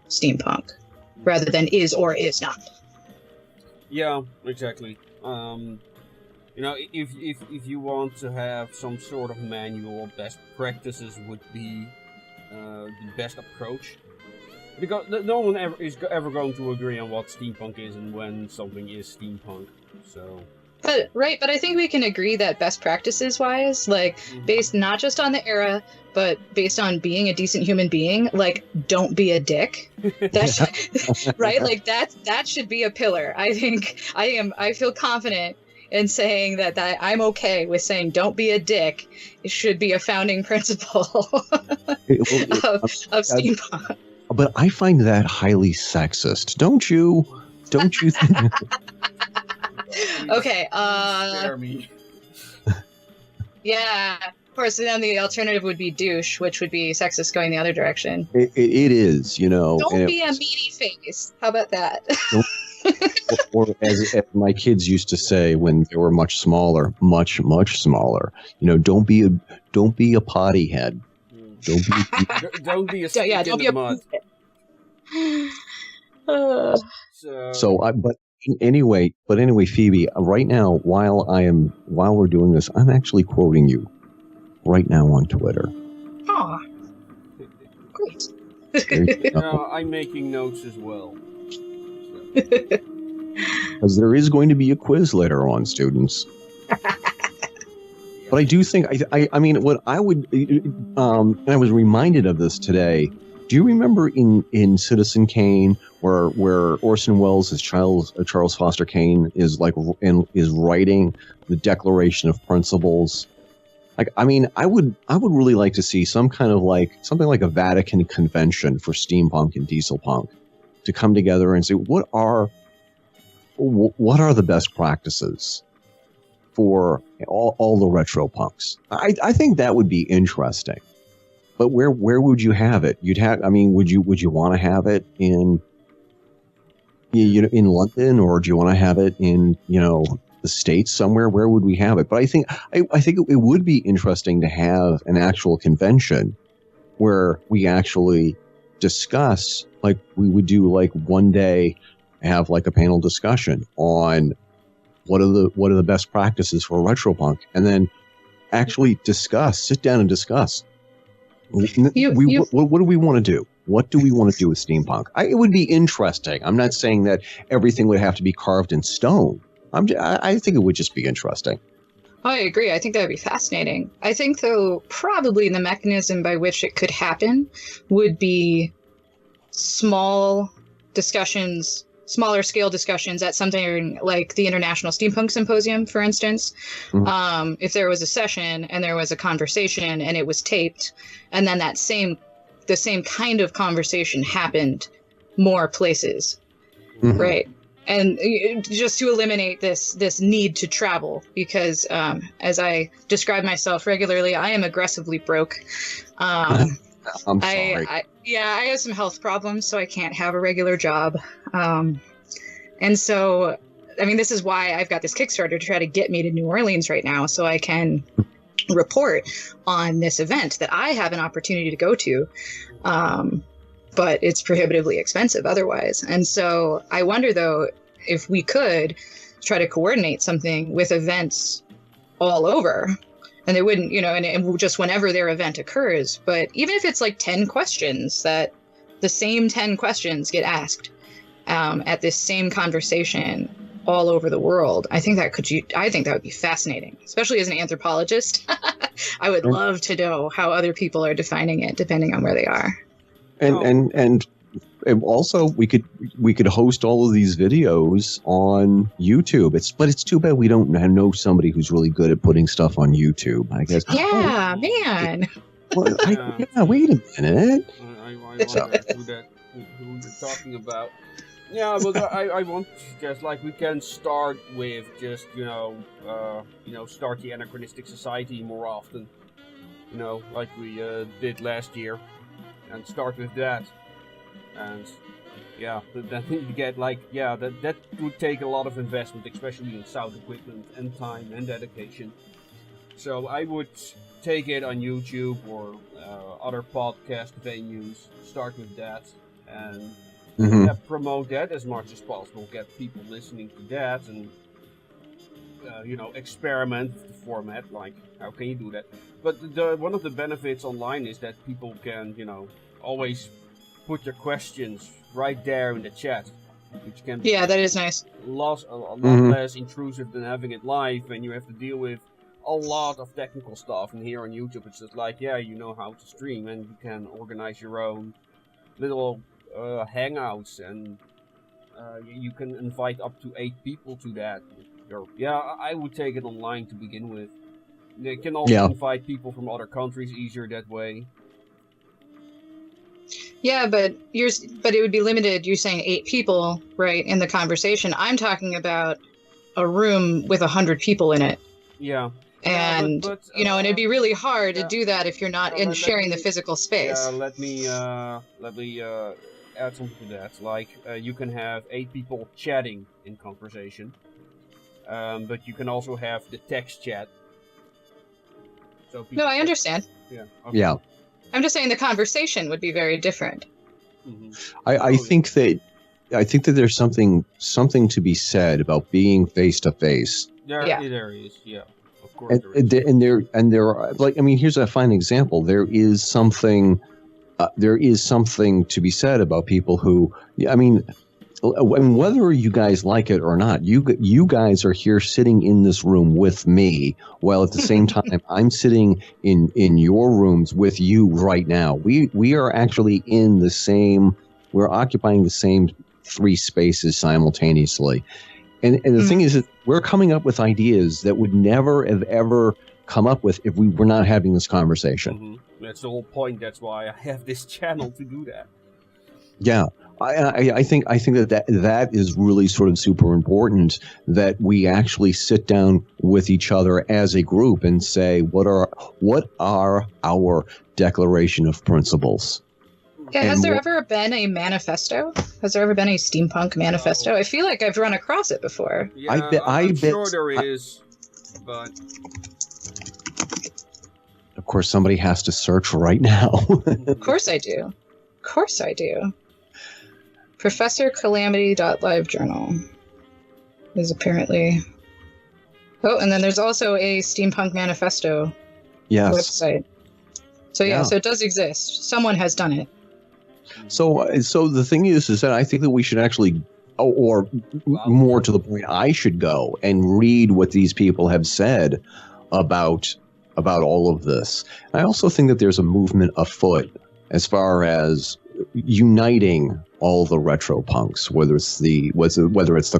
steampunk, rather than is or is not. Yeah, exactly. If you want to have some sort of manual, best practices would be the best approach. Because no one is ever going to agree on what steampunk is and when something is steampunk. So. But I think we can agree that best practices wise, like based not just on the era, but based on being a decent human being, like don't be a dick. That's right. Like that should be a pillar. I think I feel confident in saying that I'm okay with saying don't be a dick. It should be a founding principle of steampunk. But I find that highly sexist. Don't you think? Okay. Spare me. Yeah. Of course, then the alternative would be douche, which would be sexist going the other direction. It is, Don't be a meaty face. How about that? or as my kids used to say when they were much smaller, much smaller. Don't be a potty head. Don't be a stick in the mud. But anyway, Phoebe, right now, while we're doing this, I'm actually quoting you right now on Twitter. Aw, great. I'm making notes as well. Because there is going to be a quiz later on, students. But I do think, I mean, what I would, and I was reminded of this today. Do you remember in Citizen Kane where Orson Welles as Charles Foster Kane is writing the Declaration of Principles? Like, I mean, I would really like to see some kind of something like a Vatican convention for steampunk and dieselpunk to come together and say what are the best practices for all the retro-punks. I think that would be interesting. But where would you have it? Would you want to have it in London, or do you want to have it in the States somewhere? Where would we have it? But I think it would be interesting to have an actual convention where we actually discuss, like we would do one day, have a panel discussion on what are the best practices for retropunk, and then actually sit down and discuss. What do we want to do? What do we want to do with steampunk? It would be interesting. I'm not saying that everything would have to be carved in stone. I think it would just be interesting. I agree. I think that would be fascinating. I think, though, probably the mechanism by which it could happen would be smaller scale discussions at something like the International Steampunk Symposium, for instance. Mm-hmm. If there was a session and there was a conversation and it was taped, and then the same kind of conversation happened more places, mm-hmm. right? And just to eliminate this need to travel, because as I describe myself regularly, I am aggressively broke. I'm sorry. I have some health problems, so I can't have a regular job. And so, this is why I've got this Kickstarter to try to get me to New Orleans right now, so I can report on this event that I have an opportunity to go to. But it's prohibitively expensive otherwise. And so I wonder, though, if we could try to coordinate something with events all over. And they wouldn't, and just whenever their event occurs. But even if it's 10 questions, that the same 10 questions get asked at this same conversation all over the world, I think that would be fascinating, especially as an anthropologist. I would love to know how other people are defining it, depending on where they are. And also we could host all of these videos on YouTube. But it's too bad we don't know somebody who's really good at putting stuff on YouTube, I guess. Yeah, man. Well, wait a minute. I wonder who you're talking about. Yeah, but I want to suggest we can start with just start the Anachronistic Society more often. Like we did last year. and start with that. And yeah, then you get that would take a lot of investment, especially in sound equipment and time and dedication. So I would take it on YouTube or other podcast venues. Start with that and promote that as much as possible. Get people listening to that and experiment with the format. Like, how can you do that? But one of the benefits online is that people can always put their questions right there in the chat, which can be that is nice. a lot less intrusive than having it live, and you have to deal with a lot of technical stuff. And here on YouTube, it's just like, you know how to stream, and you can organize your own little hangouts, and you can invite up to 8 people to that. I would take it online to begin with. They can also invite people from other countries easier that way. Yeah, but it would be limited. You're saying 8 people, right, in the conversation. I'm talking about a room with 100 people in it. Yeah. And and it'd be really hard to do that if you're not sharing the physical space. Yeah, let me add something to that. Like, you can have 8 people chatting in conversation, but you can also have the text chat. So no, I understand. Yeah. Okay. Yeah. I'm just saying the conversation would be very different. Mm-hmm. I think that there's something to be said about being face to face. There is. Yeah. Of course, and there are, like, I mean, here's a fine example. There is something to be said about people who, I mean, whether you guys like it or not, you guys are here sitting in this room with me, while at the same time I'm sitting in your rooms with you right now. We are actually we're occupying the same 3 spaces simultaneously. And the thing is that we're coming up with ideas that would never have ever come up with if we were not having this conversation. Mm-hmm. That's the whole point. That's why I have this channel to do that. Yeah. I think that is really sort of super important, that we actually sit down with each other as a group and say, what are our declaration of principles? Yeah, has there ever been a manifesto? Has there ever been a steampunk manifesto? I feel like I've run across it before. Yeah, I'm sure there is, but of course somebody has to search right now. Of course I do. ProfessorCalamity.livejournal is apparently... Oh, and then there's also a Steampunk Manifesto website. So so it does exist. Someone has done it. So the thing is that I think that we should actually, or more to the point, I should go and read what these people have said about all of this. I also think that there's a movement afoot as far as uniting all the retropunks, whether it's the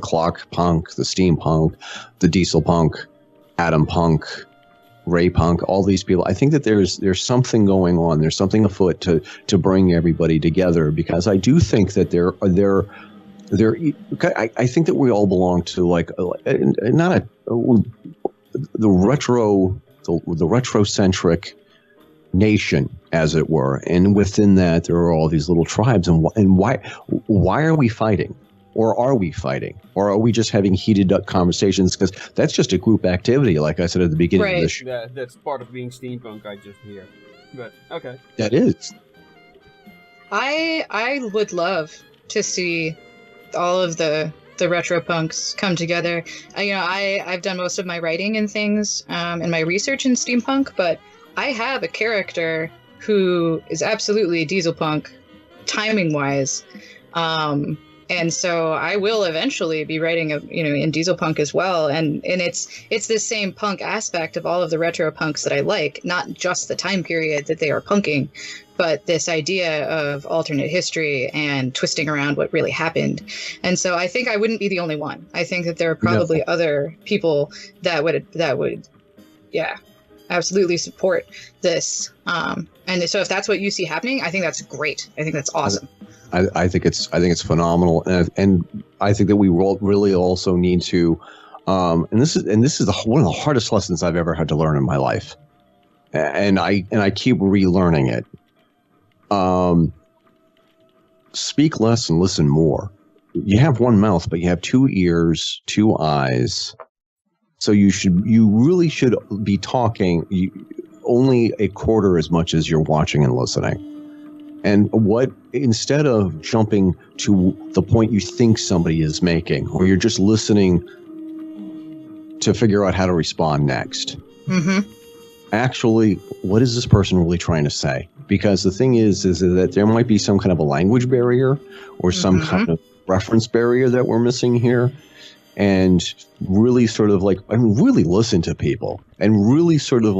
clock punk, the steampunk, the diesel punk, atom punk, ray punk, all these people. I think that there's something going on. There's something afoot to bring everybody together, because I do think that I think that we all belong to the retrocentric nation, as it were, and within that there are all these little tribes. And why are we fighting? Or are we fighting? Or are we just having heated up conversations? Because that's just a group activity, like I said at the beginning of the show. Yeah, that's part of being steampunk, I just hear. But, okay. That is. I would love to see all of the retropunks come together. I've done most of my writing and things and my research in steampunk, but I have a character who is absolutely dieselpunk, timing-wise. And so I will eventually be writing in dieselpunk as well, and it's the same punk aspect of all of the retro punks that I like, not just the time period that they are punking, but this idea of alternate history and twisting around what really happened. And so I think I wouldn't be the only one. I think that there are probably other people that would absolutely support this. And so if that's what you see happening, I think that's great. I think that's awesome. I think it's phenomenal, and I think that we really also need to, and this is one of the hardest lessons I've ever had to learn in my life, and I keep relearning it. speak less and listen more. You have one mouth, but you have 2 ears, 2 eyes. So you really should be talking only a quarter as much as you're watching and listening. And instead of jumping to the point you think somebody is making, or you're just listening to figure out how to respond next. Mm-hmm. Actually, what is this person really trying to say? Because the thing is that there might be some kind of a language barrier or some kind of reference barrier that we're missing here. And really sort of really listen to people, and really sort of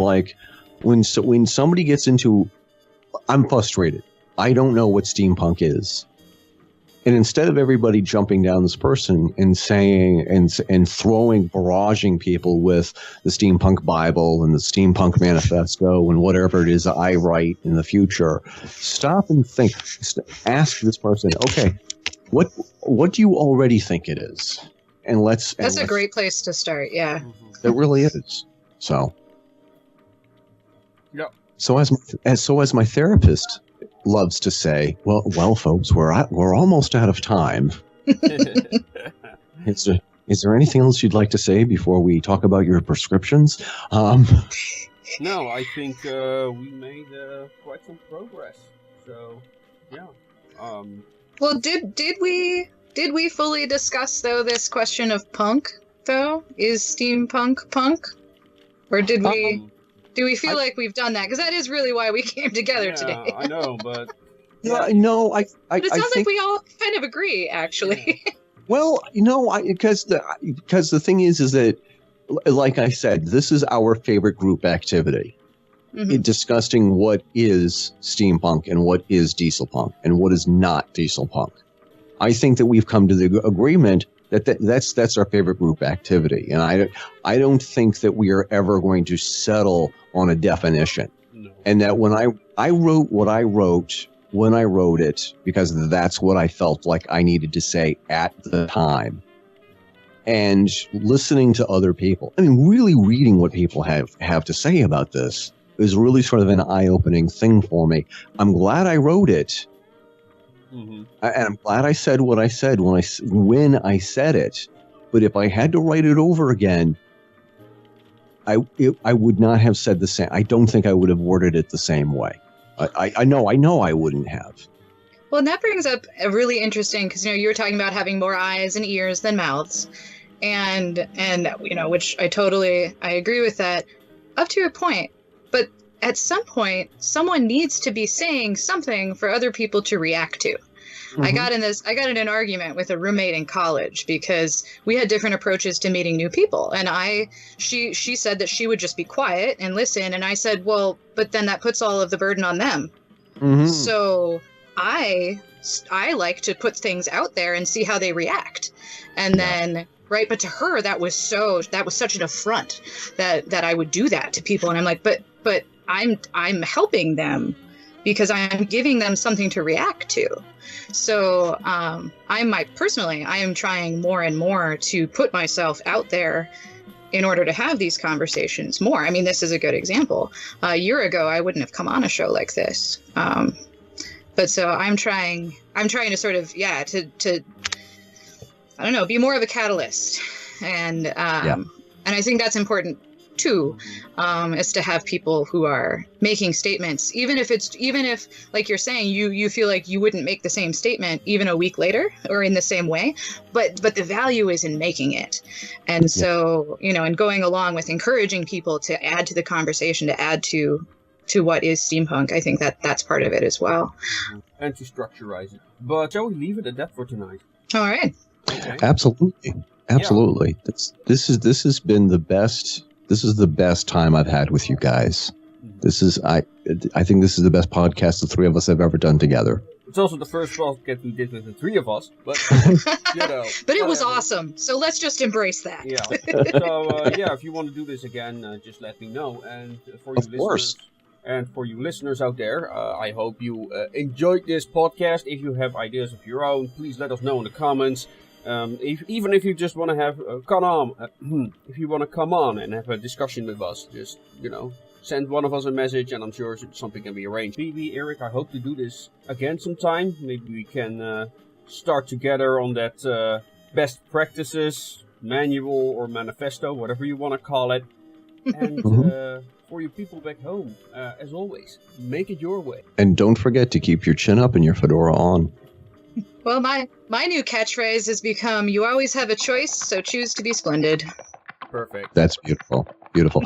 when somebody gets into, I'm frustrated, I don't know what steampunk is. And instead of everybody jumping down this person and saying and barraging people with the Steampunk Bible and the Steampunk Manifesto and whatever it is I write in the future, stop and think. Ask this person, okay, what do you already think it is? And that's a great place to start. Yeah, it really is. So, yeah. So as my therapist loves to say, well, folks, we're almost out of time. Is there anything else you'd like to say before we talk about your prescriptions? No, I think we made quite some progress. So, yeah. Well, did we fully discuss though this question of punk though? Is steampunk punk, or did we? Do we feel like we've done that? Because that is really why we came together today. I know, but... No, but it sounds like we all kind of agree, actually. Yeah. Well, because the thing is that, like I said, this is our favorite group activity. Mm-hmm. Discussing what is steampunk and what is dieselpunk and what is not dieselpunk. I think that we've come to the agreement that's our favorite group activity, and I don't think that we are ever going to settle on a definition. No. And that when I wrote what I wrote when I wrote it, because that's what I felt like I needed to say at the time, and listening to other people, I mean, really reading what people have to say about this is really sort of an eye-opening thing for me. I'm glad I wrote it. Mm-hmm. And I'm glad I said what I said when I said it. But if I had to write it over again, I would not have said the same. I don't think I would have worded it the same way. I know I wouldn't have. Well, and that brings up a really interesting, because you were talking about having more eyes and ears than mouths, and which I agree with that up to a point. But at some point, someone needs to be saying something for other people to react to. Mm-hmm. I got in an argument with a roommate in college because we had different approaches to meeting new people. And she said that she would just be quiet and listen. And I said, well, but then that puts all of the burden on them. Mm-hmm. So I like to put things out there and see how they react. And then, right. But to her, that was such an affront that I would do that to people. And I'm like, but I'm helping them because I'm giving them something to react to. So I am trying more and more to put myself out there in order to have these conversations more. I mean, this is a good example. A year ago, I wouldn't have come on a show like this. But so I'm trying to sort of, to I don't know, be more of a catalyst. And I think that's important too, is to have people who are making statements, even if like you're saying, you feel like you wouldn't make the same statement even a week later or in the same way, but the value is in making it. And so, and going along with encouraging people to add to the conversation, to add to what is steampunk, I think that's part of it as well. And to structurize it. But shall we leave it at that for tonight? All right. Okay. Absolutely. Yeah. This has been the best. This is the best time I've had with you guys. I think this is the best podcast the three of us have ever done together. It's also the first podcast we did with the three of us, but But it was awesome. So let's just embrace that. Yeah. So if you want to do this again, just let me know. And for you listeners out there, I hope you enjoyed this podcast. If you have ideas of your own, please let us know in the comments. Even if you just want to have if you want to come on and have a discussion with us, just send one of us a message, and I'm sure something can be arranged. Phoebe, Eric, I hope to do this again sometime. Maybe we can start together on that best practices manual or manifesto, whatever you want to call it. And for you people back home, as always, make it your way. And don't forget to keep your chin up and your fedora on. Well, my new catchphrase has become, you always have a choice, so choose to be splendid. Perfect. That's beautiful. Beautiful.